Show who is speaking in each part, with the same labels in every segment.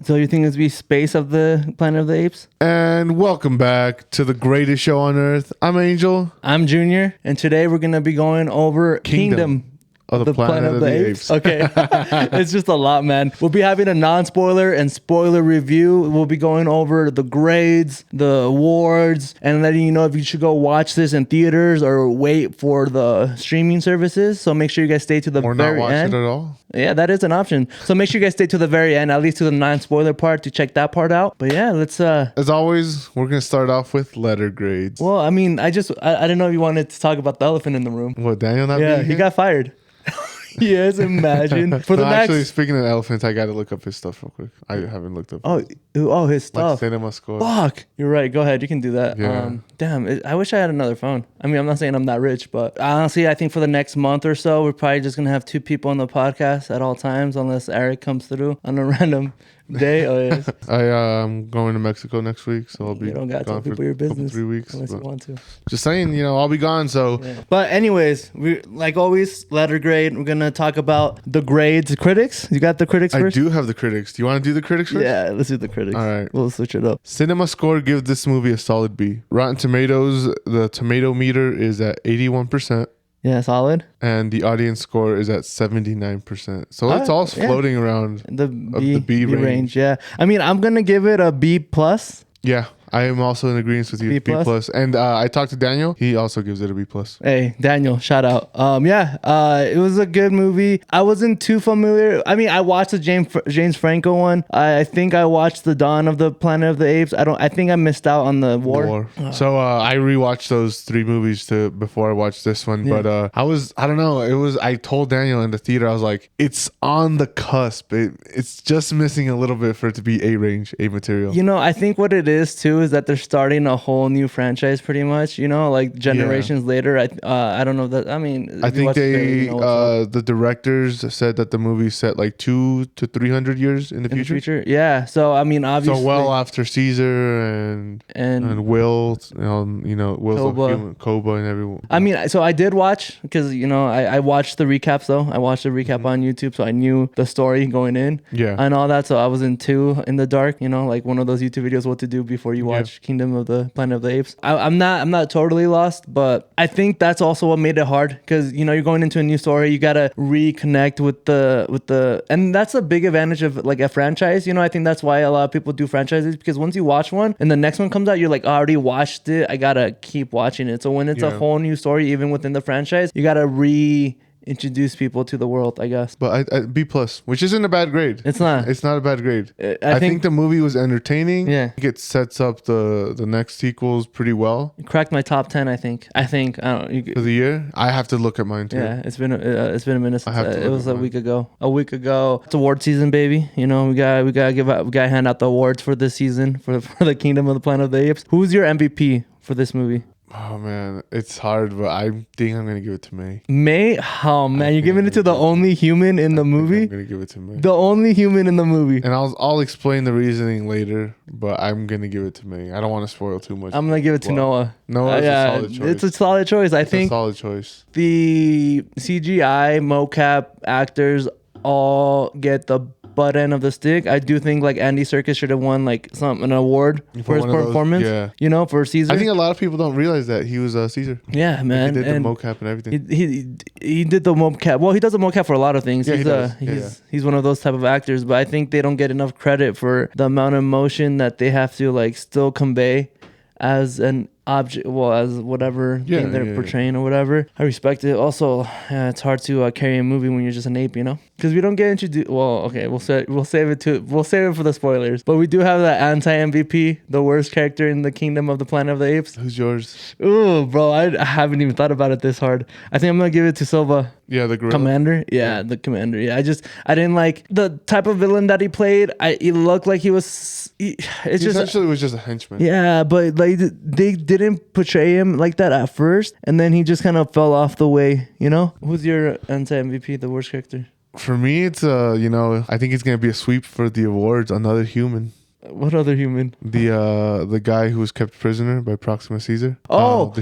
Speaker 1: So you think it's be Space of the Planet of the Apes?
Speaker 2: And welcome back to the greatest show on earth. I'm Angel.
Speaker 1: I'm Junior, and today we're gonna be going over Kingdom
Speaker 2: of the Planet of the Apes.
Speaker 1: Okay. It's just a lot, man. We'll be having a non-spoiler and spoiler review. We'll be going over the grades, the awards, and letting you know if you should go watch this in theaters or wait for the streaming services. So make sure you guys stay to the very end.
Speaker 2: Or not watch it at all.
Speaker 1: Yeah, that is an option. So make sure you guys stay to the very end, at least to the non-spoiler part, to check that part out. But yeah, let's...
Speaker 2: As always, we're going to start off with letter grades.
Speaker 1: Well, I mean, I didn't know if you wanted to talk about the elephant in the room.
Speaker 2: What, Daniel not
Speaker 1: Yeah,
Speaker 2: being
Speaker 1: he
Speaker 2: here?
Speaker 1: got fired. Yes, imagine. For the
Speaker 2: Actually,
Speaker 1: next...
Speaker 2: speaking of elephants, I got to look up his stuff real quick. I haven't looked up.
Speaker 1: Oh, his stuff.
Speaker 2: Like cinema score.
Speaker 1: Fuck. You're right. Go ahead. You can do that.
Speaker 2: Yeah.
Speaker 1: Damn. I wish I had another phone. I mean, I'm not saying I'm that rich, but honestly, I think for the next month or so, we're probably just going to have two people on the podcast at all times, unless Eric comes through on a random day. Oh, yes.
Speaker 2: I'm going to Mexico next week, so I'll be
Speaker 1: You don't got to tell
Speaker 2: gone for
Speaker 1: people your business
Speaker 2: 3 weeks.
Speaker 1: unless you
Speaker 2: but
Speaker 1: want to.
Speaker 2: Just saying, I'll be gone, so...
Speaker 1: Yeah. But anyways, we like always, letter grade. We're going to talk about the grades. Critics? You got the critics first?
Speaker 2: I do have the critics. Do you want to do the critics first?
Speaker 1: Yeah, let's do the critics.
Speaker 2: All right.
Speaker 1: We'll switch it up.
Speaker 2: Cinema score gives this movie a solid B. Rotten Tomatoes, the tomato meter is at 81%,
Speaker 1: Yeah, solid.
Speaker 2: and the audience score is at 79%. So it's all floating around
Speaker 1: The
Speaker 2: the B range.
Speaker 1: Yeah. I mean, I'm going to give it a B plus.
Speaker 2: Yeah, I am also in agreement with you.
Speaker 1: B
Speaker 2: B
Speaker 1: plus?
Speaker 2: plus. And I talked to Daniel. He also gives it a B plus.
Speaker 1: Hey, Daniel, shout out. It was a good movie. I wasn't too familiar. I mean, I watched the James Franco one. I think I watched the Dawn of the Planet of the Apes. I think I missed out on the War.
Speaker 2: So I rewatched those 3 movies before I watched this one.
Speaker 1: Yeah.
Speaker 2: But I don't know. I told Daniel in the theater, I was like, it's on the cusp. It's just missing a little bit for it to be A range, A material.
Speaker 1: I think what it is too is that they're starting a whole new franchise pretty much, like generations later. I don't know that. I mean,
Speaker 2: I think the directors said that the movie set like 200 to 300 years in the future.
Speaker 1: Yeah. So I mean, obviously,
Speaker 2: So well after Caesar and Will, Will's
Speaker 1: Koba.
Speaker 2: a human, Koba and everyone.
Speaker 1: I mean, so I did watch because I watched the recaps though. I watched the recap on YouTube, so I knew the story going in.
Speaker 2: Yeah.
Speaker 1: And all that. So I wasn't too in the dark. Like one of those YouTube videos, what to do before you watch Kingdom of the Planet of the Apes. I'm not totally lost, but I think that's also what made it hard because you're going into a new story. You gotta reconnect with the and that's a big advantage of like a franchise. I think that's why a lot of people do franchises, because once you watch one and the next one comes out, you're like, I already watched it. I gotta keep watching it. So when it's a whole new story, even within the franchise, you gotta introduce people to the world, I guess.
Speaker 2: But I B plus, which isn't a bad grade.
Speaker 1: It's not.
Speaker 2: It's not a bad grade.
Speaker 1: I think
Speaker 2: the movie was entertaining.
Speaker 1: Yeah.
Speaker 2: I think it sets up the next sequels pretty well.
Speaker 1: It cracked my top 10, I think. I don't know.
Speaker 2: For the year, I have to look at mine too.
Speaker 1: Yeah, it's been a minute since it was a
Speaker 2: mine.
Speaker 1: week ago. A week ago. It's award season, baby. We gotta hand out the awards for this season for the Kingdom of the Planet of the Apes. Who's your MVP for this movie?
Speaker 2: Oh man, it's hard, but I think I'm gonna give it to May.
Speaker 1: May? Oh man, you're giving it to the only human in the movie?
Speaker 2: I'm gonna give it to May.
Speaker 1: The only human in the movie.
Speaker 2: And I'll explain the reasoning later, but I'm gonna give it to May. I don't want to spoil too much.
Speaker 1: I'm gonna give it to Noah.
Speaker 2: Noah is a solid choice.
Speaker 1: It's a solid choice. I think
Speaker 2: a solid choice.
Speaker 1: The CGI mocap actors all get the butt end of the stick. I do think like Andy Serkis should have won like an award for his performance. For Caesar.
Speaker 2: I think a lot of people don't realize that he was Caesar.
Speaker 1: Yeah, man.
Speaker 2: He did the mocap and everything.
Speaker 1: He did the mocap. Well, he does the mocap for a lot of things.
Speaker 2: Yeah,
Speaker 1: He's one of those type of actors, but I think they don't get enough credit for the amount of emotion that they have to like still convey as an object, as whatever thing they're portraying or whatever. I respect it. Also, it's hard to carry a movie when you're just an ape, because we don't get introduced. Well, okay, we'll save it for the spoilers. But we do have that anti-MVP, the worst character in the Kingdom of the Planet of the Apes.
Speaker 2: Who's yours?
Speaker 1: Ooh, bro, I haven't even thought about it this hard. I think I'm gonna give it to Silva.
Speaker 2: Yeah, the gorilla.
Speaker 1: Commander. Yeah, the commander. Yeah, I didn't like the type of villain that he played. He looked like he was. He
Speaker 2: essentially was just a henchman.
Speaker 1: Yeah, but like they didn't portray him like that at first, and then he just kind of fell off the way. Who's your anti-MVP, the worst character?
Speaker 2: For me, it's I think it's gonna be a sweep for the awards. Another human.
Speaker 1: What other human?
Speaker 2: The guy who was kept prisoner by Proxima Caesar.
Speaker 1: Oh,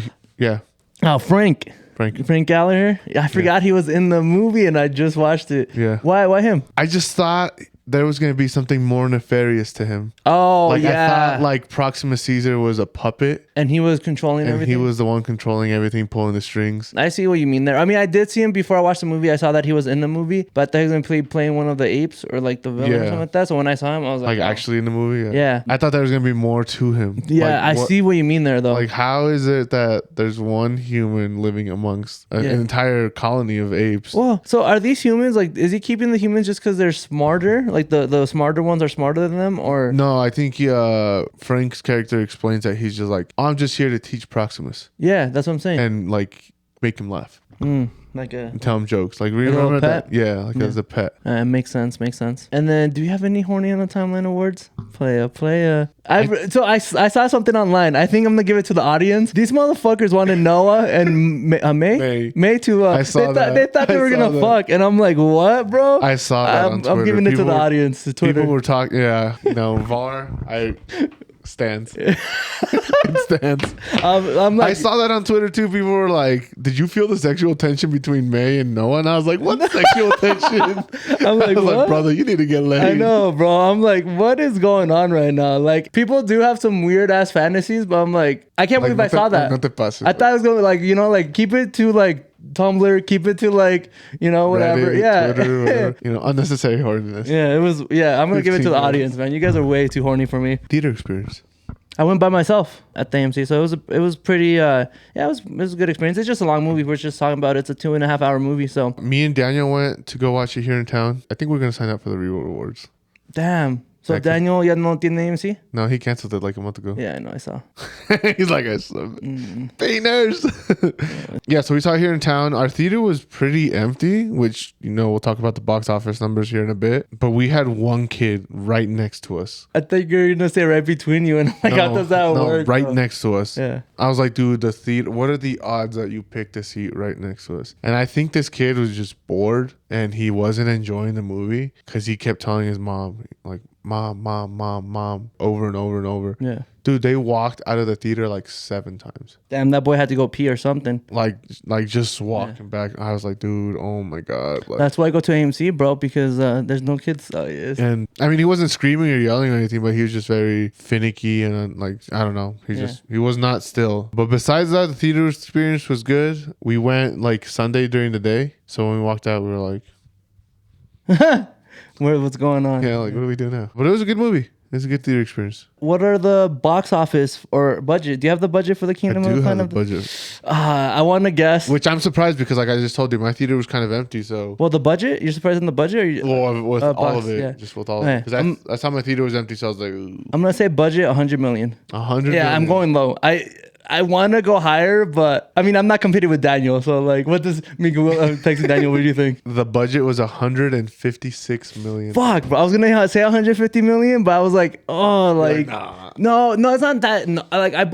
Speaker 1: Frank. Frank Gallagher. I forgot he was in the movie, and I just watched it.
Speaker 2: Yeah.
Speaker 1: Why him?
Speaker 2: I just thought there was going to be something more nefarious to him.
Speaker 1: Oh,
Speaker 2: Like,
Speaker 1: yeah.
Speaker 2: I thought like Proxima Caesar was a puppet.
Speaker 1: And he was controlling
Speaker 2: And
Speaker 1: everything.
Speaker 2: he was the one controlling everything, pulling the strings.
Speaker 1: I see what you mean there. I mean, I did see him before I watched the movie. I saw that he was in the movie, but I thought he was going to playing one of the apes or like the villain or
Speaker 2: Yeah.
Speaker 1: something like that. So when I saw him, I was like,
Speaker 2: Like
Speaker 1: oh.
Speaker 2: actually in the movie.
Speaker 1: Yeah.
Speaker 2: I thought there was going to be more to him.
Speaker 1: Yeah,
Speaker 2: Like,
Speaker 1: I
Speaker 2: what-
Speaker 1: see what you mean there, though.
Speaker 2: Like, how is it that there's one human living amongst an entire colony of apes?
Speaker 1: Well, so are these humans, like, is he keeping the humans just because they're smarter? Like, the smarter ones are smarter than them? Or
Speaker 2: No, I think Frank's character explains that he's just like, I'm just here to teach Proximus
Speaker 1: yeah, that's what I'm saying.
Speaker 2: and like make him laugh
Speaker 1: Like a...
Speaker 2: and tell him jokes. Like,
Speaker 1: little
Speaker 2: remember
Speaker 1: pet?
Speaker 2: that? Yeah, like as a pet.
Speaker 1: Makes sense. And then, do you have any horny on the timeline awards? Play a. I saw something online. I think I'm gonna give it to the audience. These motherfuckers wanted Noah and May to.
Speaker 2: I saw that.
Speaker 1: They thought they were gonna fuck, and I'm like, what, bro?
Speaker 2: I saw that on Twitter.
Speaker 1: I'm giving it to the audience. To Twitter.
Speaker 2: People were talking. Yeah, no, VAR. Stands. It stands.
Speaker 1: I'm like,
Speaker 2: I saw that on Twitter too. People were like, "Did you feel the sexual tension between May and Noah?" And I was like, "What sexual tension?"
Speaker 1: I'm like,
Speaker 2: I was
Speaker 1: what?
Speaker 2: like, "Brother, you need to get laid."
Speaker 1: I know, bro. I'm like, what is going on right now? Like, people do have some weird ass fantasies, but I'm like, I can't believe I saw that.
Speaker 2: No te pases,
Speaker 1: I thought it was going to, like, you know, like, keep it to like Tumblr, keep it to like, you know, whatever.
Speaker 2: Reddit,
Speaker 1: Yeah.
Speaker 2: Twitter, whatever. You know, unnecessary horniness.
Speaker 1: Yeah, it was. Yeah, I'm gonna give it to
Speaker 2: 15
Speaker 1: the
Speaker 2: minutes.
Speaker 1: audience, man. You guys are way too horny for me.
Speaker 2: Theater experience.
Speaker 1: I went by myself at the AMC, so it was pretty. Yeah, it was a good experience. It's just a long movie. We're just talking about it's a 2.5 hour movie. So
Speaker 2: Me and Daniel went to go watch it here in town. I think we're gonna sign up for the Reward Awards.
Speaker 1: damn. So
Speaker 2: Exactly.
Speaker 1: Daniel, ya no tiene AMC?
Speaker 2: No, he canceled it like a month ago.
Speaker 1: Yeah, I know. I saw.
Speaker 2: He's like, Beaners. Yeah, so we saw it here in town. Our theater was pretty empty, which, you know, we'll talk about the box office numbers here in a bit. But we had one kid right next to us.
Speaker 1: I think you're gonna say right between you, and I'm like, how does that work?
Speaker 2: Right
Speaker 1: bro?
Speaker 2: next to us.
Speaker 1: Yeah.
Speaker 2: I was like, dude, the theater, what are the odds that you picked a seat right next to us? And I think this kid was just bored and he wasn't enjoying the movie because he kept telling his mom, like, mom, over and over and over.
Speaker 1: Yeah.
Speaker 2: Dude, they walked out of the theater like 7 times.
Speaker 1: Damn, that boy had to go pee or something.
Speaker 2: Like just walking back. I was like, dude, oh my God. Like,
Speaker 1: That's why I go to AMC, bro, because there's no kids.
Speaker 2: and I mean, he wasn't screaming or yelling or anything, but he was just very finicky and like, I don't know. He was not still. But besides that, the theater experience was good. We went like Sunday during the day. So when we walked out, we were like,
Speaker 1: What's going on?
Speaker 2: yeah, like, what do we do now? But it was a good movie. It was a good theater experience.
Speaker 1: What are the box office or budget? Do you have the budget for the
Speaker 2: I
Speaker 1: Kingdom
Speaker 2: do
Speaker 1: of
Speaker 2: have a
Speaker 1: Planet?
Speaker 2: budget.
Speaker 1: I want to guess.
Speaker 2: Which I'm surprised because, like I just told you, my theater was kind of empty. So,
Speaker 1: Well, the budget? You're surprised in the budget? Or you,
Speaker 2: well, with all
Speaker 1: box,
Speaker 2: of it,
Speaker 1: yeah.
Speaker 2: just with all
Speaker 1: Okay,
Speaker 2: of it. Because I saw my theater was empty, so I was like, ooh,
Speaker 1: I'm gonna say budget 100 million.
Speaker 2: 100
Speaker 1: Yeah, I'm
Speaker 2: million.
Speaker 1: going low. I want to go higher, but I mean, I'm not competing with Daniel. So like, what does Macon texting Daniel? What do you think?
Speaker 2: The budget was 156 million.
Speaker 1: Fuck, bro. I was gonna say 150 million, but I was like, oh, like,
Speaker 2: nah.
Speaker 1: no, it's not that. No, like I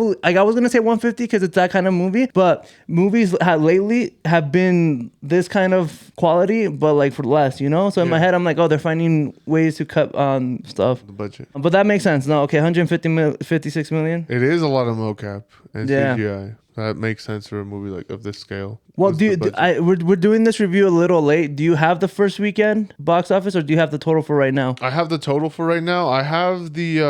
Speaker 1: was gonna say 150 because it's that kind of movie. But movies lately have been this kind of quality, but like for less, you know. So in my head, I'm like, oh, they're finding ways to cut on stuff.
Speaker 2: The budget.
Speaker 1: But that makes sense. No, okay, 56 million.
Speaker 2: It is a lot of mocap and
Speaker 1: Yeah.
Speaker 2: CGI. That makes sense for a movie like of this scale.
Speaker 1: Well,
Speaker 2: What's the budget?
Speaker 1: we're doing this review a little late. Do you have the first weekend box office, or do you have the total for right now?
Speaker 2: I have the total for right now. I have the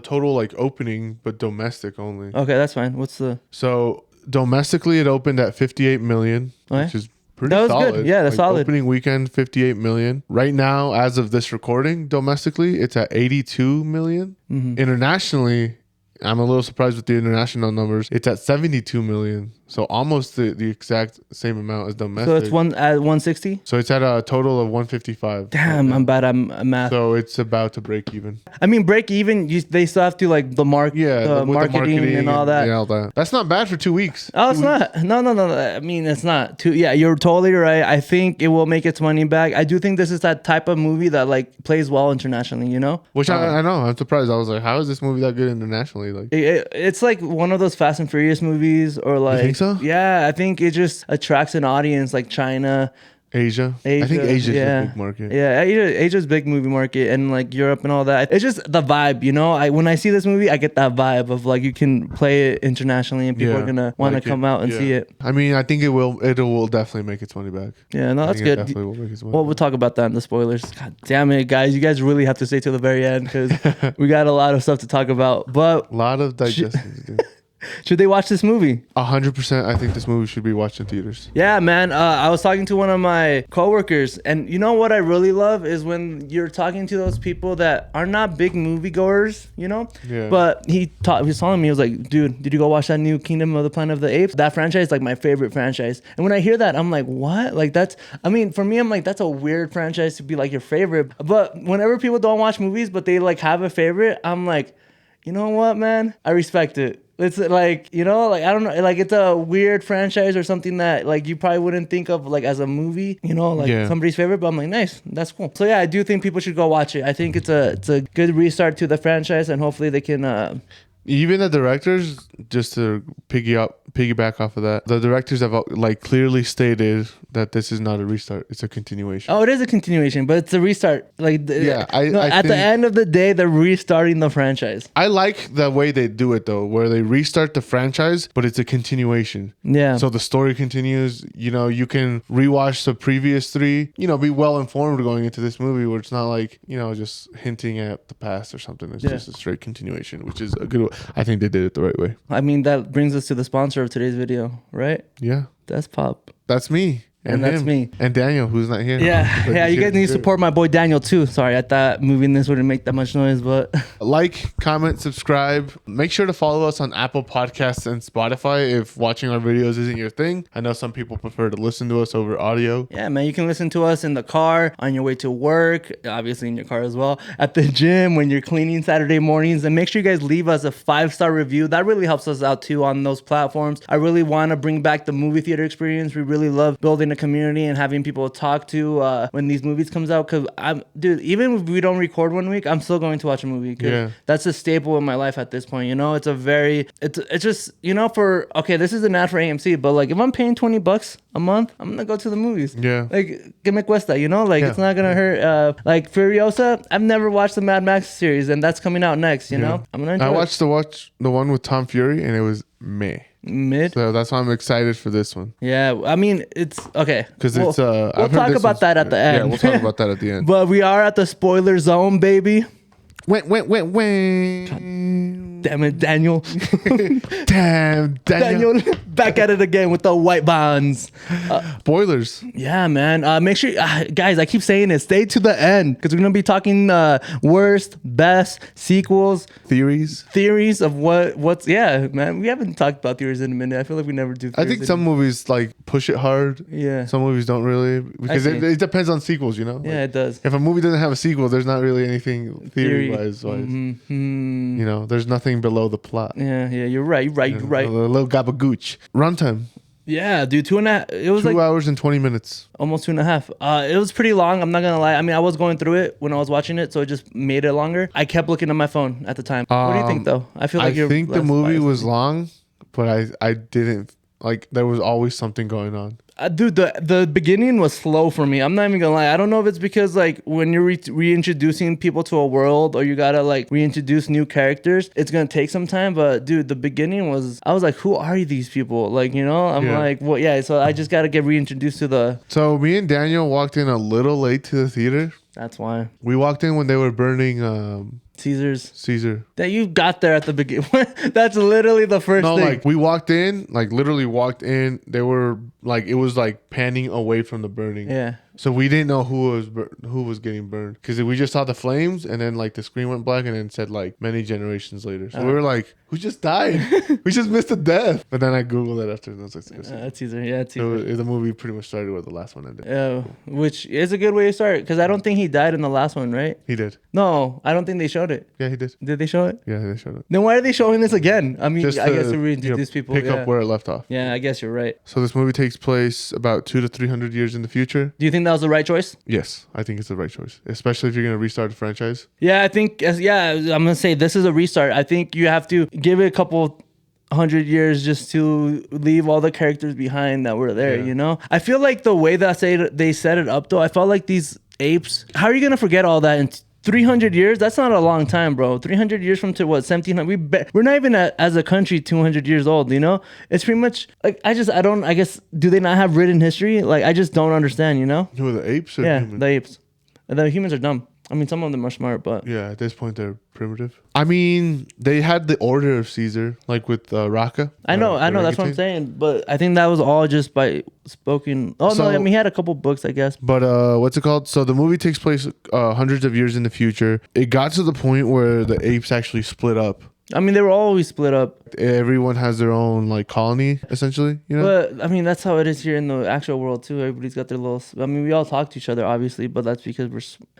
Speaker 2: total like opening, but domestic only.
Speaker 1: Okay, that's fine. What's the?
Speaker 2: So domestically, it opened at 58 million,
Speaker 1: Okay.
Speaker 2: which is pretty
Speaker 1: That was
Speaker 2: solid.
Speaker 1: good. Yeah, that's solid.
Speaker 2: Opening weekend, 58 million. Right now, as of this recording, domestically, it's at 82 million.
Speaker 1: Mm-hmm.
Speaker 2: Internationally, I'm a little surprised with the international numbers. It's at 72 million. So almost the exact same amount as domestic.
Speaker 1: So it's one at 160.
Speaker 2: So it's at a total of 155.
Speaker 1: Damn, I'm bad at math.
Speaker 2: So it's about to break even.
Speaker 1: I mean, break even. They still have to like the
Speaker 2: Yeah, with
Speaker 1: marketing and all that.
Speaker 2: Yeah, all that. That's not bad for 2 weeks.
Speaker 1: Oh, it's not. No. I mean, it's not too. Yeah, you're totally right. I think it will make its money back. I do think this is that type of movie that like plays well internationally. You know,
Speaker 2: Which I know. I'm surprised. I was like, how is this movie that good internationally? Like,
Speaker 1: it's like one of those Fast and Furious movies, or like.
Speaker 2: think so?
Speaker 1: Yeah, I think it just attracts an audience like China,
Speaker 2: Asia. I think Asia's
Speaker 1: yeah.
Speaker 2: a big market.
Speaker 1: Yeah, Asia's big movie market, and like Europe and all that. It's just the vibe, you know. When I see this movie, I get that vibe of like you can play it internationally, and people are gonna want to come out and see it.
Speaker 2: I mean, I think it will definitely make its money back.
Speaker 1: Yeah, no, that's good.
Speaker 2: Definitely will make its money.
Speaker 1: Well, we'll talk about that in the spoilers. God damn it, guys! You guys really have to stay till the very end because we got a lot of stuff to talk about. But
Speaker 2: a lot of digesting to do.
Speaker 1: Should they watch this movie?
Speaker 2: 100%. I think this movie should be watched in theaters.
Speaker 1: Yeah, man. I was talking to one of my coworkers, and you know what I really love is when you're talking to those people that are not big moviegoers, you know.
Speaker 2: Yeah.
Speaker 1: But he was telling me, he was like, "Dude, did you go watch that new Kingdom of the Planet of the Apes? That franchise is like my favorite franchise." And when I hear that, I'm like, "What?" Like that's. I mean, for me, I'm like, that's a weird franchise to be like your favorite. But whenever people don't watch movies, but they like have a favorite, I'm like, you know what, man? I respect it. It's like, you know, like, I don't know, like it's a weird franchise or something that like you probably wouldn't think of like as a movie, you know, like somebody's favorite, but I'm like, nice, that's cool. So yeah, I do think people should go watch it. I think it's a good restart to the franchise, and hopefully they can
Speaker 2: even the directors, just to piggyback off of that, the directors have like clearly stated that this is not a restart; it's a continuation.
Speaker 1: Oh, it is a continuation, but it's a restart. Like,
Speaker 2: at
Speaker 1: the end of the day, they're restarting the franchise.
Speaker 2: I like the way they do it though, where they restart the franchise, but it's a continuation.
Speaker 1: Yeah.
Speaker 2: So the story continues. You know, you can rewatch the previous three. You know, be well informed going into this movie, where it's not like, you know, just hinting at the past or something. It's just a straight continuation, which is a good. I think they did it the right way.
Speaker 1: I mean, that brings us to the sponsor of today's video, right?
Speaker 2: Yeah.
Speaker 1: That's Pop.
Speaker 2: That's me.
Speaker 1: And that's
Speaker 2: him.
Speaker 1: me.
Speaker 2: And Daniel, who's not here.
Speaker 1: Yeah, you guys need to support my boy Daniel too. Sorry, I thought moving this wouldn't make that much noise, but...
Speaker 2: Like, comment, subscribe. Make sure to follow us on Apple Podcasts and Spotify if watching our videos isn't your thing. I know some people prefer to listen to us over audio.
Speaker 1: Yeah, man, you can listen to us in the car, on your way to work, obviously in your car as well, at the gym, when you're cleaning Saturday mornings. And make sure you guys leave us a 5-star review. That really helps us out too on those platforms. I really want to bring back the movie theater experience. We really love building a community and having people to talk to when these movies comes out, because dude, even if we don't record one week, I'm still going to watch a movie, because that's a staple in my life at this point, you know. It's just, you know, this is an ad for AMC, but like if I'm paying $20 a month, I'm gonna go to the movies. Like, que me cuesta, you know, like it's not gonna hurt. Like Furiosa, I've never watched the Mad Max series, and that's coming out next, you know. I'm gonna enjoy
Speaker 2: I watched the one with Tom Fury, and it was mid. So that's why I'm excited for this one.
Speaker 1: Yeah, I mean, it's okay.
Speaker 2: Because
Speaker 1: we'll talk about that at the end.
Speaker 2: Yeah, we'll talk about that at the end.
Speaker 1: But we are at the spoiler zone, baby.
Speaker 2: Went.
Speaker 1: Damn it, Daniel.
Speaker 2: Damn, Daniel.
Speaker 1: Back at it again with the white bonds.
Speaker 2: Spoilers.
Speaker 1: Yeah, man. Make sure, guys, I keep saying it. Stay to the end, because we're going to be talking worst, best, sequels. Theories of what's, yeah, man. We haven't talked about theories in a minute. I feel like we never do theories.
Speaker 2: I think some movies like push it hard.
Speaker 1: Yeah.
Speaker 2: Some movies don't really, because it depends on sequels, you know?
Speaker 1: Yeah, it does.
Speaker 2: If a movie doesn't have a sequel, there's not really anything theory-wise.
Speaker 1: Mm-hmm.
Speaker 2: You know, there's nothing below the plot.
Speaker 1: Yeah, you're right. You're right.
Speaker 2: A little gabagooch. Runtime.
Speaker 1: Yeah, dude, 2.5. It was
Speaker 2: 2 hours and 20 minutes.
Speaker 1: Almost 2.5. It was pretty long. I'm not gonna lie. I mean, I was going through it when I was watching it, so it just made it longer. I kept looking at my phone at the time. What do you think, though? I feel like
Speaker 2: I think the movie was long, but I didn't like. There was always something going on.
Speaker 1: Dude, the beginning was slow for me. I'm not even gonna lie. I don't know if it's because like when you're reintroducing people to a world, or you gotta like reintroduce new characters, it's gonna take some time. But dude, the beginning was, I was like, who are these people? Like, you know, I'm like, well, yeah. So I just gotta get reintroduced to the.
Speaker 2: So me and Daniel walked in a little late to the theater.
Speaker 1: That's why.
Speaker 2: We walked in when they were burning Caesar.
Speaker 1: That you got there at the beginning. That's literally the first thing.
Speaker 2: No, like we walked in, like literally walked in. They were like, it was like panning away from the burning.
Speaker 1: Yeah.
Speaker 2: So we didn't know who was getting burned, because we just saw the flames, and then like the screen went black, and then said like many generations later. So we were like, who just died? We just missed a death. But then I googled it after, and I was like,
Speaker 1: that's Caesar. Yeah, it's Caesar.
Speaker 2: So the movie pretty much started where the last one ended.
Speaker 1: Yeah, which is a good way to start, because I don't think he died in the last one, right?
Speaker 2: He did.
Speaker 1: No, I don't think they showed it.
Speaker 2: Yeah, he did.
Speaker 1: Did they show it?
Speaker 2: Yeah, they showed it.
Speaker 1: Then why are they showing this again? I mean,
Speaker 2: just
Speaker 1: I guess to reintroduce people.
Speaker 2: Pick up where it left off.
Speaker 1: Yeah, I guess you're right.
Speaker 2: So this movie takes place about 200 to 300 years in the future.
Speaker 1: Do you think that was the right choice?
Speaker 2: Yes, I think it's the right choice, especially if you're going to restart the franchise.
Speaker 1: Yeah, I think, I'm going to say this is a restart. I think you have to give it a couple 100 years just to leave all the characters behind that were there,
Speaker 2: Yeah.
Speaker 1: you know? I feel like the way that they set it up, though, I felt like these apes, how are you going to forget all that in 300 years? That's not a long time, bro. 300 years from to what, 1700? We're not even as a country 200 years old, you know? It's pretty much, like, I guess, do they not have written history? Like, I just don't understand, you know?
Speaker 2: Who are the apes or
Speaker 1: Yeah,
Speaker 2: humans?
Speaker 1: the apes. The humans are dumb. I mean, some of them are smart, but
Speaker 2: Yeah, at this point they're primitive. I mean, they had the order of Caesar, like with Raka.
Speaker 1: I know. That's what I'm
Speaker 2: orangutan.
Speaker 1: saying. But I think that was all just by spoken. Oh
Speaker 2: So-
Speaker 1: no, I mean, he had a couple books, I guess.
Speaker 2: But what's it called? So the movie takes place hundreds of years in the future. It got to the point where the apes actually split up.
Speaker 1: I mean, they were always split up.
Speaker 2: Everyone has their own like colony, essentially. You know.
Speaker 1: But I mean, that's how it is here in the actual world too. Everybody's got their little. I mean, we all talk to each other, obviously, but that's because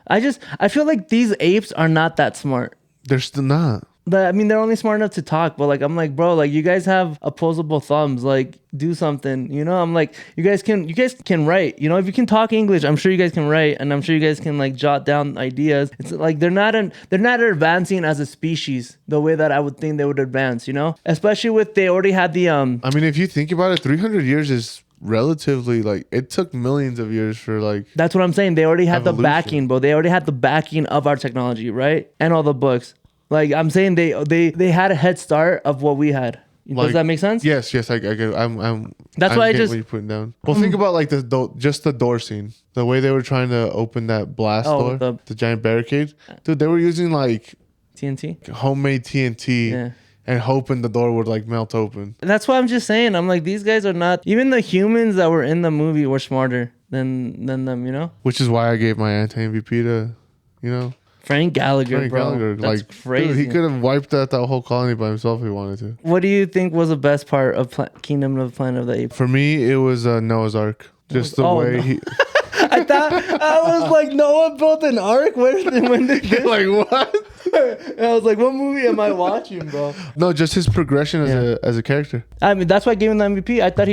Speaker 1: I feel like these apes are not that smart.
Speaker 2: They're still not.
Speaker 1: I mean, they're only smart enough to talk, but like, I'm like, bro, like, you guys have opposable thumbs. Like, do something, you know? I'm like, you guys can write, you know? If you can talk English, I'm sure you guys can write, and I'm sure you guys can like jot down ideas. It's like they're not advancing as a species the way that I would think they would advance, you know? Especially with they already had the
Speaker 2: I mean, if you think about it, 300 years is relatively like it took millions of years for like.
Speaker 1: That's what I'm saying. They already had
Speaker 2: Evolution.
Speaker 1: the backing, bro. They already had the backing of our technology, right? And all the books. Like, I'm saying they had a head start of what we had.
Speaker 2: Like,
Speaker 1: does that make sense?
Speaker 2: Yes, I get. I'm.
Speaker 1: That's why I
Speaker 2: get
Speaker 1: just-
Speaker 2: what you're putting down. Well, think about like just the door scene. The way they were trying to open that blast
Speaker 1: Oh,
Speaker 2: door, the giant barricade. Dude, they were using like
Speaker 1: TNT.
Speaker 2: homemade TNT
Speaker 1: Yeah.
Speaker 2: and hoping the door would like melt open.
Speaker 1: That's why I'm just saying. I'm like, these guys are not. Even the humans that were in the movie were smarter than them. You know.
Speaker 2: Which is why I gave my anti-MVP to,
Speaker 1: Frank Gallagher,
Speaker 2: Frank
Speaker 1: bro.
Speaker 2: Gallagher.
Speaker 1: That's
Speaker 2: Like,
Speaker 1: crazy.
Speaker 2: dude, he could have wiped out that whole colony by himself if he wanted to.
Speaker 1: What do you think was the best part of Kingdom of the Planet of the Apes?
Speaker 2: For me, it was Noah's Ark. Just the way
Speaker 1: no.
Speaker 2: he.
Speaker 1: I thought I was like, Noah built an ark. When did this?
Speaker 2: Like what?
Speaker 1: And I was like, what movie am I watching, bro?
Speaker 2: No, just his progression as a character.
Speaker 1: I mean, that's why I gave him the MVP. I thought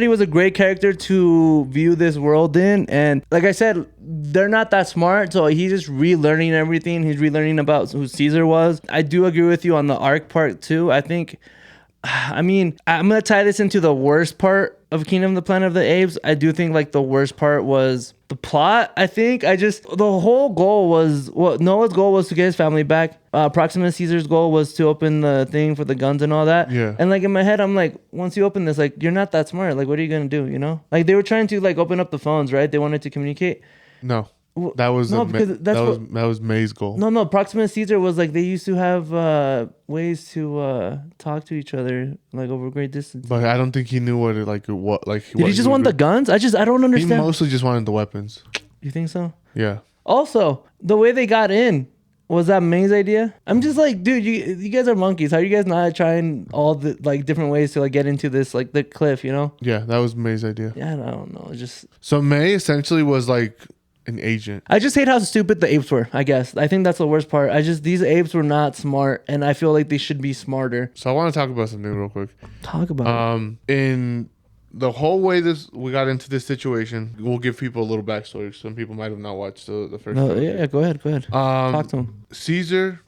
Speaker 1: he was a great character to view this world in, and like I said, they're not that smart, so he's just relearning everything. He's relearning about who Caesar was. I do agree with you on the arc part too. I think, I mean, I'm gonna tie this into the worst part of Kingdom of the Planet of the Apes. I do think like the worst part was the plot. I think the whole goal was Noah's goal was to get his family back. Proxima Caesar's goal was to open the thing for the guns and all that.
Speaker 2: Yeah.
Speaker 1: And like in my head, I'm like, once you open this, like you're not that smart. Like, what are you gonna do? You know? Like they were trying to like open up the phones, right? They wanted to communicate.
Speaker 2: No, that was that was May's goal.
Speaker 1: No. Proxima Caesar was like they used to have ways to talk to each other like over great distance.
Speaker 2: But I don't think he knew what
Speaker 1: Did he just want the guns? I don't
Speaker 2: He
Speaker 1: understand.
Speaker 2: mostly just wanted the weapons.
Speaker 1: You think so?
Speaker 2: Yeah.
Speaker 1: Also, the way they got in, was that May's idea? I'm just like, dude, you guys are monkeys. How are you guys not trying all the like different ways to like get into this like the cliff, you know?
Speaker 2: Yeah, that was May's idea.
Speaker 1: Yeah, I don't know. It's just
Speaker 2: So May essentially was like an agent.
Speaker 1: I just hate how stupid the apes were, I guess. I think that's the worst part. These apes were not smart, and I feel like they should be smarter.
Speaker 2: So I want to talk about something real quick.
Speaker 1: Talk about it.
Speaker 2: In the whole way we got into this situation, we'll give people a little backstory. Some people might have not watched the first.
Speaker 1: No, yeah, go ahead. Talk to him.
Speaker 2: Caesar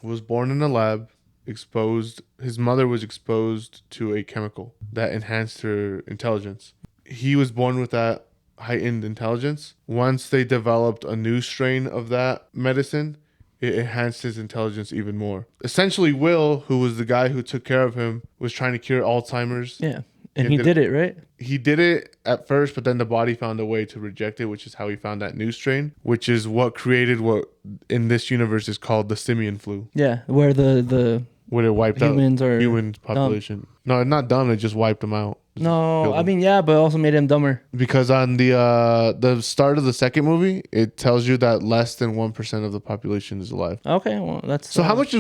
Speaker 2: was born in a lab, exposed. His mother was exposed to a chemical that enhanced her intelligence. He was born with that heightened intelligence. Once they developed a new strain of that medicine, it enhanced his intelligence even more. Essentially, Will, who was the guy who took care of him, was trying to cure Alzheimer's.
Speaker 1: Yeah. And he did it, right?
Speaker 2: He did it at first, but then the body found a way to reject it, which is how he found that new strain, which is what created what in this universe is called the simian flu.
Speaker 1: Yeah, where the
Speaker 2: Where it wiped
Speaker 1: humans
Speaker 2: out
Speaker 1: are
Speaker 2: human population. No, not dumb. It just wiped them out.
Speaker 1: No, I mean, yeah, but it also made him dumber.
Speaker 2: Because on the start of the second movie, it tells you that less than 1% of the population is alive.
Speaker 1: Okay, well, that's
Speaker 2: So how much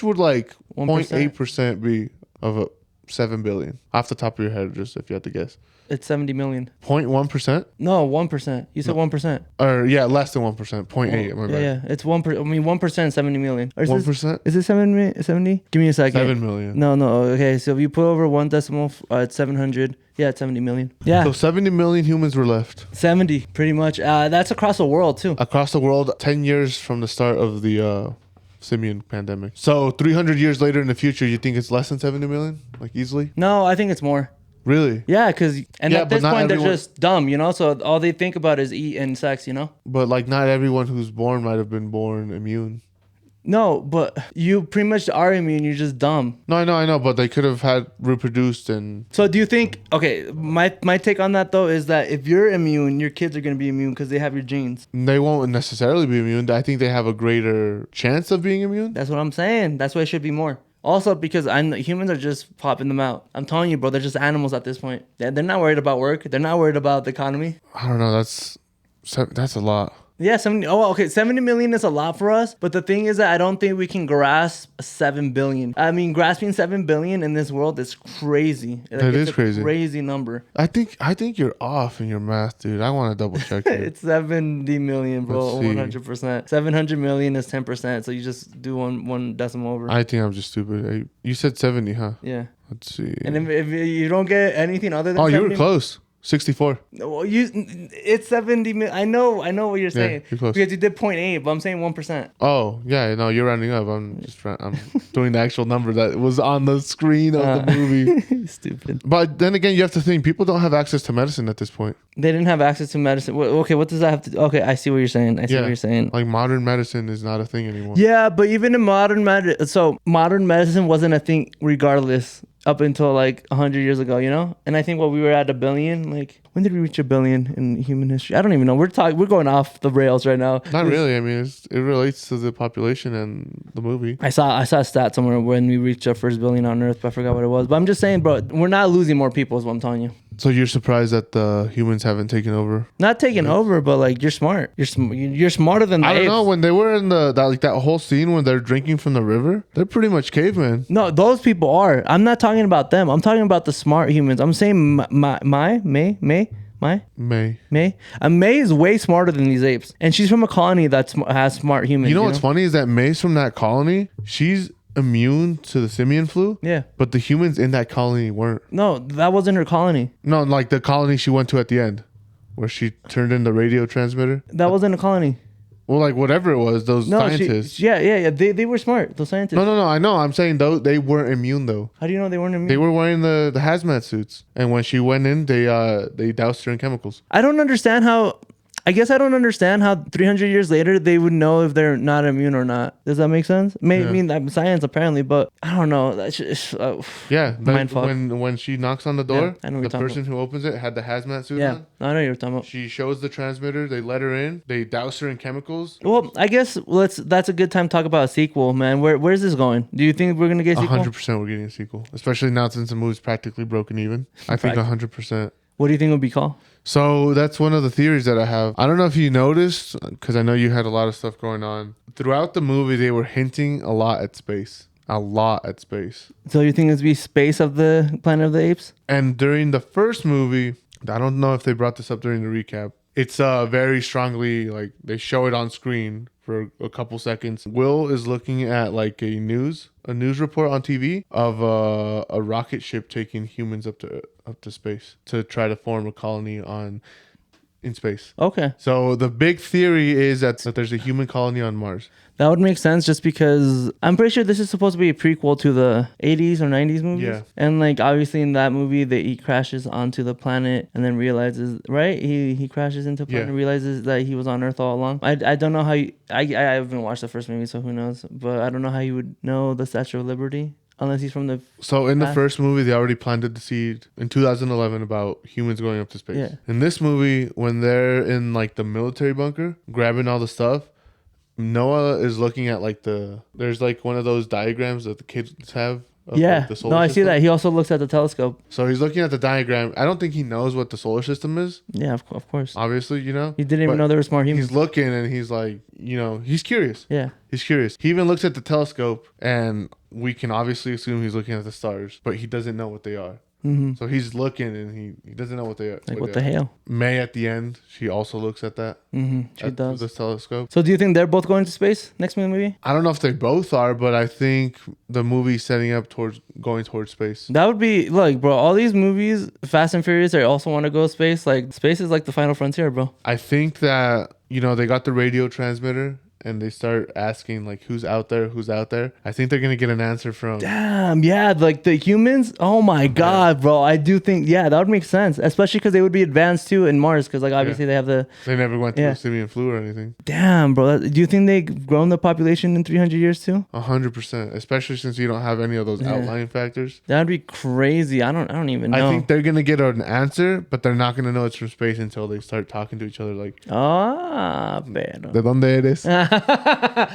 Speaker 2: would like
Speaker 1: 1%?
Speaker 2: 0.8% be of a 7 billion off the top of your head, just if you had to guess?
Speaker 1: It's 70 million.
Speaker 2: 0.1%?
Speaker 1: No, 1%. You said 1%.
Speaker 2: Or yeah, less than 1%. 0.8. Am I right?
Speaker 1: Yeah, it's 1%. I mean, 1%, 70 million. Or is
Speaker 2: 1%?
Speaker 1: Is it 70? Give me a second.
Speaker 2: 7 million.
Speaker 1: No. Okay, so if you put over one decimal, it's 700. Yeah, it's 70 million. Yeah,
Speaker 2: So 70 million humans were left
Speaker 1: 70, pretty much. That's across the world, too.
Speaker 2: across the world. 10 years from the start of the simian pandemic. So 300 years later in the future, you think it's less than 70 million? Like easily?
Speaker 1: No, I think it's more.
Speaker 2: Really?
Speaker 1: Yeah, because at this point they're
Speaker 2: everyone-
Speaker 1: just dumb, you know. So all they think about is eat and sex, you know.
Speaker 2: But like not everyone who's born might have been born immune.
Speaker 1: No, but you pretty much are immune. You're just dumb.
Speaker 2: No, I know, but they could have had reproduced and.
Speaker 1: So do you think? Okay, my take on that though is that if you're immune, your kids are gonna be immune because they have your genes.
Speaker 2: They won't necessarily be immune. I think they have a greater chance of being immune.
Speaker 1: That's what I'm saying. That's why it should be more. Also, because humans are just popping them out. I'm telling you, bro, they're just animals at this point. They're not worried about work. They're not worried about the economy.
Speaker 2: I don't know. That's a lot.
Speaker 1: Yeah, 70. Oh, okay. 70 million is a lot for us. But the thing is that I don't think we can grasp 7 billion. I mean, grasping 7 billion in this world is crazy. Like,
Speaker 2: That is crazy.
Speaker 1: Crazy number.
Speaker 2: I think you're off in your math, dude. I want to double check it.
Speaker 1: It's 70 million, bro.
Speaker 2: Let's see.
Speaker 1: 100%. 700 million is 10%. So you just do one decimal over.
Speaker 2: I think I'm just stupid. You said 70, huh?
Speaker 1: Yeah.
Speaker 2: Let's see.
Speaker 1: And if you don't get anything other than 70,
Speaker 2: you were close. 64.
Speaker 1: Well, it's 70 million. I know what you're saying.
Speaker 2: You're close.
Speaker 1: Because you did 0.8, but I'm saying 1%.
Speaker 2: Oh, yeah. No, you're rounding up. I'm doing the actual number that was on the screen of the movie.
Speaker 1: Stupid.
Speaker 2: But then again, you have to think people don't have access to medicine at this point.
Speaker 1: They didn't have access to medicine. Okay, what does that have to do? Okay, I see what you're saying. I see what you're saying.
Speaker 2: Like modern medicine is not a thing anymore.
Speaker 1: Yeah, but even in modern medicine wasn't a thing regardless up until like 100 years ago, you know? And I think we were at 1 billion. Like, when did we reach 1 billion in human history? I don't even know. We're going off the rails right now.
Speaker 2: Not really. I mean, it relates to the population and the movie.
Speaker 1: I saw a stat somewhere when we reached our first billion on Earth, but I forgot what it was. But I'm just saying, bro, we're not losing more people is what I'm telling you.
Speaker 2: So you're surprised that the humans haven't taken over?
Speaker 1: Not taking over, but like you're smart. You're smarter than the
Speaker 2: I don't
Speaker 1: apes.
Speaker 2: know. When they were in that whole scene when they're drinking from the river, they're pretty much cavemen.
Speaker 1: No, those people are. I'm not talking about them. I'm talking about the smart humans. I'm saying May. May is way smarter than these apes, and she's from a colony that has smart humans.
Speaker 2: You know what's funny is that May's from that colony. She's immune to the simian flu.
Speaker 1: Yeah.
Speaker 2: But the humans in that colony weren't.
Speaker 1: No, that wasn't her colony.
Speaker 2: No, like the colony she went to at the end, where she turned in the radio transmitter.
Speaker 1: That wasn't a colony.
Speaker 2: Well, like whatever it was, those scientists.
Speaker 1: Yeah. They were smart. Those scientists.
Speaker 2: No. I know. I'm saying though they weren't immune though.
Speaker 1: How do you know they weren't immune?
Speaker 2: They were wearing the hazmat suits, and when she went in, they doused her in chemicals.
Speaker 1: I don't understand how 300 years later they would know if they're not immune or not. Does that make sense? I mean, I'm science apparently, but I don't know. That's just, mind fuck.
Speaker 2: When she knocks on the door,
Speaker 1: I know what
Speaker 2: the
Speaker 1: you're talking
Speaker 2: person who opens it had the hazmat suit
Speaker 1: Yeah,
Speaker 2: on.
Speaker 1: I know what you're talking about.
Speaker 2: She shows the transmitter. They let her in. They douse her in chemicals.
Speaker 1: Well, I guess that's a good time to talk about a sequel, man. Where's this going? Do you think we're gonna get a sequel?
Speaker 2: 100% we're getting a sequel, especially now since the movie's practically broken even. I think 100%.
Speaker 1: What do you think it would be called?
Speaker 2: So that's one of the theories that I have. I don't know if you noticed, because I know you had a lot of stuff going on. Throughout the movie, they were hinting a lot at space.
Speaker 1: So you think it's be space of the Planet of the Apes?
Speaker 2: And during the first movie, I don't know if they brought this up during the recap. It's very strongly, like, they show it on screen for a couple seconds. Will is looking at like a news report on TV of a rocket ship taking humans up to space to try to form a colony in space.
Speaker 1: Okay.
Speaker 2: So the big theory is that there's a human colony on Mars.
Speaker 1: That would make sense just because I'm pretty sure this is supposed to be a prequel to the 80s or 90s movies.
Speaker 2: Yeah.
Speaker 1: And like obviously in that movie, he crashes onto the planet and then realizes, right? He crashes into the planet and realizes that he was on Earth all along. I don't know how I haven't watched the first movie, so who knows? But I don't know how you would know the Statue of Liberty. Unless he's from the...
Speaker 2: So in the first movie, they already planted the seed in 2011 about humans going up to space.
Speaker 1: Yeah.
Speaker 2: In this movie, when they're in like the military bunker, grabbing all the stuff, Noah is looking at like there's like one of those diagrams that the kids have. Of, like, the solar
Speaker 1: I
Speaker 2: system.
Speaker 1: see that. He also looks at the telescope.
Speaker 2: So he's looking at the diagram. I don't think he knows what the solar system is.
Speaker 1: Yeah, of course.
Speaker 2: Obviously, you know.
Speaker 1: He didn't even know there were smart humans.
Speaker 2: He's looking and he's like, you know, he's curious.
Speaker 1: Yeah.
Speaker 2: He's curious. He even looks at the telescope and we can obviously assume he's looking at the stars, but he doesn't know what they are.
Speaker 1: Mm-hmm.
Speaker 2: So he's looking and he doesn't know what they are.
Speaker 1: Like, what the hell?
Speaker 2: May at the end, she also looks at that.
Speaker 1: Mm-hmm. She does.
Speaker 2: The telescope.
Speaker 1: So do you think they're both going to space next movie?
Speaker 2: I don't know if they both are, but I think the movie's setting up towards going towards space.
Speaker 1: That would be, like, bro, all these movies, Fast and Furious, they also want to go space. Like, space is like the final frontier, bro.
Speaker 2: I think that, you know, they got the radio transmitter and they start asking like who's out there, I think they're gonna get an answer from.
Speaker 1: Damn, yeah, like the humans. Oh my god, bro! I do think that would make sense, especially because they would be advanced too in Mars, because like obviously they have the.
Speaker 2: They never went through the simian flu or anything.
Speaker 1: Damn, bro! Do you think they've grown the population in 300 years too?
Speaker 2: 100%, especially since you don't have any of those outlying factors.
Speaker 1: That'd be crazy. I don't even know.
Speaker 2: I think they're gonna get an answer, but they're not gonna know it's from space until they start talking to each other. Like,
Speaker 1: pero.
Speaker 2: ¿De dónde eres?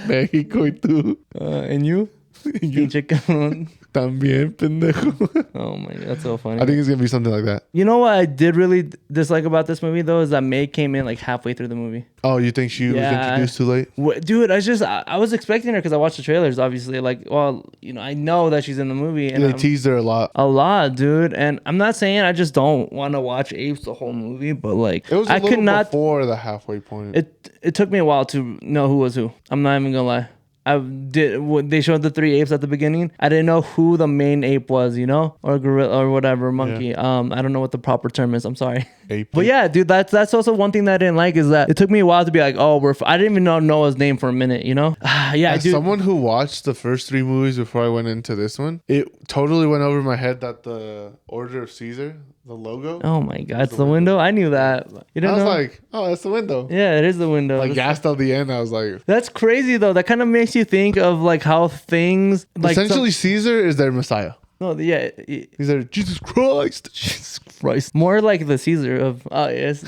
Speaker 2: México y tú.
Speaker 1: And you? Pinche cabrón.
Speaker 2: También, pendejo.
Speaker 1: Oh my god, that's so funny.
Speaker 2: I think it's gonna be something like that.
Speaker 1: You know what I did really dislike about this movie though is that May came in like halfway through the movie.
Speaker 2: Oh, you think she was introduced too late?
Speaker 1: Dude, I was expecting her because I watched the trailers. Obviously, like, well, you know, I know that she's in the movie, and
Speaker 2: they teased her a lot,
Speaker 1: dude. And I'm not saying I just don't want to watch Apes the whole movie, but like,
Speaker 2: it was I could not before the halfway point.
Speaker 1: It took me a while to know who was who. I'm not even gonna lie. They showed the 3 apes at the beginning. I didn't know who the main ape was, you know, or gorilla or whatever monkey. Yeah. I don't know what the proper term is. I'm sorry.
Speaker 2: Ape.
Speaker 1: But yeah, dude, that's also one thing that I didn't like is that it took me a while to be like, oh, I didn't even know Noah's name for a minute, you know? Yeah,
Speaker 2: as someone who watched the first 3 movies before I went into this one, it totally went over my head that the Order of Caesar, the logo.
Speaker 1: Oh my god, it's the window. I knew that.
Speaker 2: You didn't know? Like, oh, that's the window.
Speaker 1: Yeah, it is the window.
Speaker 2: Like gassed till the end, I was like,
Speaker 1: that's crazy though. That kind of makes you think of like how things like
Speaker 2: essentially Caesar is their Messiah.
Speaker 1: No, yeah,
Speaker 2: he's there. Jesus Christ.
Speaker 1: Jesus Christ. More like the Caesar of yes.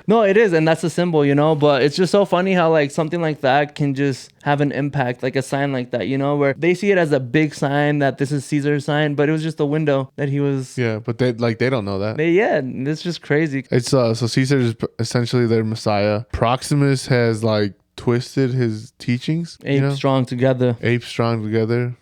Speaker 1: No, it is, and that's a symbol, you know. But it's just so funny how like something like that can just have an impact, like a sign like that, you know, where they see it as a big sign that this is Caesar's sign, but it was just a window that he was.
Speaker 2: Yeah, but they don't know that.
Speaker 1: It's just crazy.
Speaker 2: It's so Caesar is essentially their Messiah. Proximus has like twisted his teachings.
Speaker 1: Apes strong together.
Speaker 2: Apes strong together.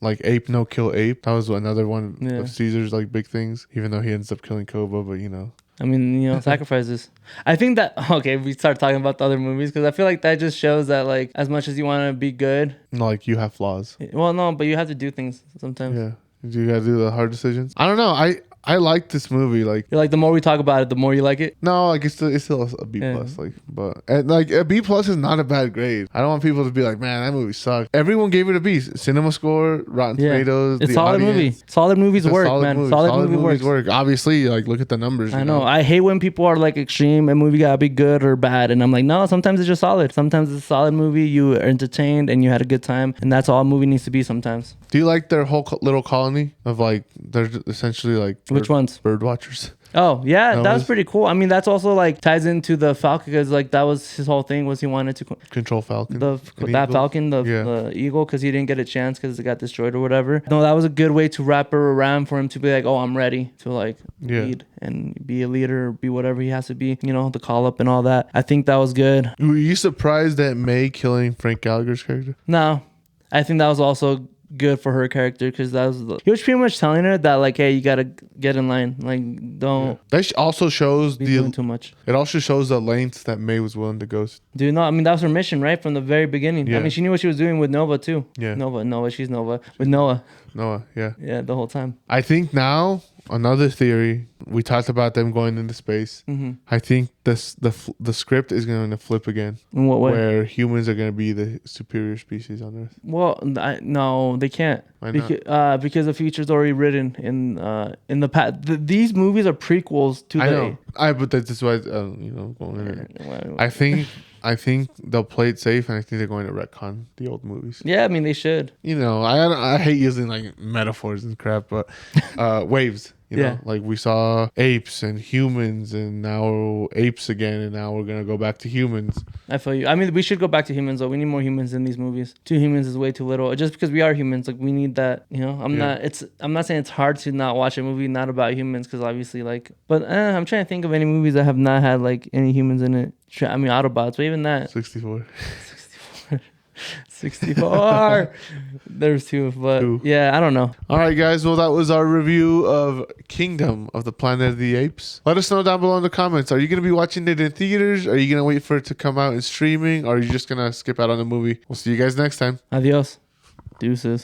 Speaker 2: Like ape, no kill ape. That was another one of Caesar's like big things. Even though he ends up killing Koba, but you know.
Speaker 1: I mean, you know, sacrifices. I think that we start talking about the other movies because I feel like that just shows that like as much as you want to be good,
Speaker 2: like you have flaws.
Speaker 1: Well, no, but you have to do things sometimes.
Speaker 2: Yeah, you gotta do the hard decisions. I don't know. I like this movie. Like
Speaker 1: you're like the more we talk about it, the more you like it.
Speaker 2: No, like it's still a B plus. Like, but like a B plus is not a bad grade. I don't want people to be like, man, that movie sucked. Everyone gave it a B. Cinema Score, Rotten Tomatoes.
Speaker 1: It's a solid movie. Solid movies work, man. Solid movies work.
Speaker 2: Obviously, like look at the numbers.
Speaker 1: I know. I hate when people are like extreme. A movie gotta be good or bad, and I'm like, no. Sometimes it's just solid. Sometimes it's a solid movie. You were entertained and you had a good time, and that's all a movie needs to be. Sometimes.
Speaker 2: Do you like their whole little colony of like they're essentially like
Speaker 1: which ones?
Speaker 2: Bird watchers.
Speaker 1: Oh yeah, that was pretty cool. I mean, that's also like ties into the Falcon because like that was his whole thing was he wanted to
Speaker 2: control Falcon.
Speaker 1: The eagle because he didn't get a chance because it got destroyed or whatever. No, that was a good way to wrap her around for him to be like, oh, I'm ready to like lead and be a leader, be whatever he has to be. You know, the call up and all that. I think that was good.
Speaker 2: Were you surprised at May killing Frank Gallagher's character?
Speaker 1: No, I think that was also good for her character because he was pretty much telling her that like, hey, you gotta get in line, like don't.
Speaker 2: That also shows
Speaker 1: doing too much.
Speaker 2: It also shows the lengths that May was willing to go.
Speaker 1: Dude, no, I mean that was her mission right from the very beginning. I mean she knew what she was doing with Nova too.
Speaker 2: Yeah,
Speaker 1: Nova, she's Nova with Noah.
Speaker 2: Yeah,
Speaker 1: the whole time.
Speaker 2: I think now another theory. We talked about them going into space.
Speaker 1: Mm-hmm.
Speaker 2: I think the script is going to flip again.
Speaker 1: In what way?
Speaker 2: Where humans are going to be the superior species on Earth.
Speaker 1: Well, no, they can't.
Speaker 2: Why not?
Speaker 1: Because the future's already written in the past. These movies are prequels to.
Speaker 2: I know. But that's why going in. I think they'll play it safe, and I think they're going to retcon the old movies.
Speaker 1: Yeah, I mean they should.
Speaker 2: You know, I hate using like metaphors and crap, but waves. You know, like we saw apes and humans, and now apes again, and now we're gonna go back to humans.
Speaker 1: I feel you. I mean, we should go back to humans though. We need more humans in these movies. 2 humans is way too little. Just because we are humans, like we need that. You know, I'm not saying it's hard to not watch a movie not about humans because obviously like. But I'm trying to think of any movies that have not had like any humans in it. I mean, Autobots, but even that.
Speaker 2: 64.
Speaker 1: 64. There's 2, but yeah, I don't know.
Speaker 2: All right, guys. Well, that was our review of Kingdom of the Planet of the Apes. Let us know down below in the comments. Are you going to be watching it in theaters? Are you going to wait for it to come out in streaming? Or are you just going to skip out on the movie? We'll see you guys next time.
Speaker 1: Adios. Deuces.